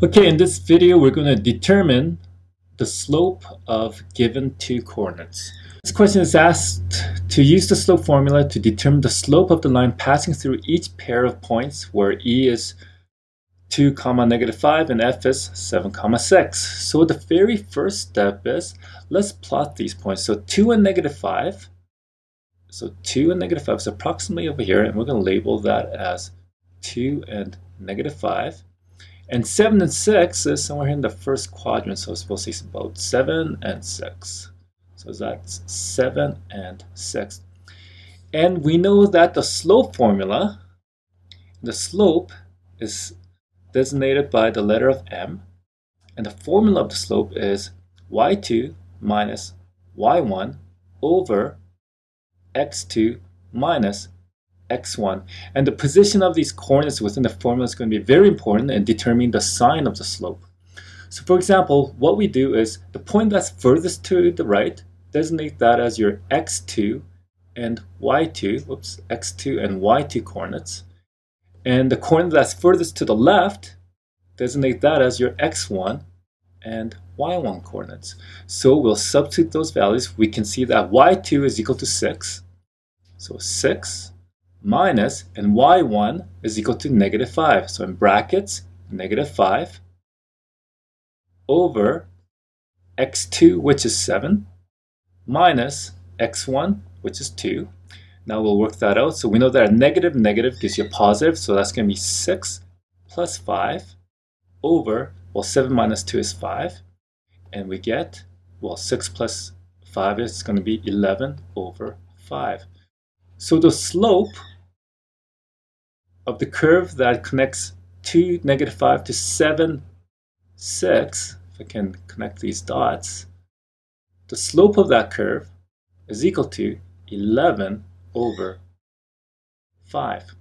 Okay, in this video we're going to determine the slope of given two coordinates. This question is asked to use the slope formula to determine the slope of the line passing through each pair of points where E is 2, -5 and F is 7, 6. So the very first step is, let's plot these points. So 2 and -5. So 2 and -5 is approximately over here, and we're going to label that as 2 and -5. And 7 and 6 is somewhere in the first quadrant, so it's supposed to be about 7 and 6. So that's 7 and 6. And we know that the slope formula, the slope is designated by the letter of m, and the formula of the slope is y2 minus y1 over x2 minus x1. And the position of these coordinates within the formula is going to be very important in determining the sign of the slope. So for example, what we do is the point that's furthest to the right, designate that as your x2 and y2, x2 and y2 coordinates. And the coordinate that's furthest to the left, designate that as your x1 and y1 coordinates. So we'll substitute those values. We can see that y2 is equal to 6. So 6 minus, and y1 is equal to -5. So in brackets, -5 over x2, which is 7, minus x1, which is 2. Now we'll work that out. So we know that a negative gives you a positive, so that's going to be 6 plus 5 over, well, 7 minus 2 is 5. And we get, well, 6 plus 5 is going to be 11 over 5. So the slope of the curve that connects 2, -5 to 7, 6, if I can connect these dots, the slope of that curve is equal to 11 over 5.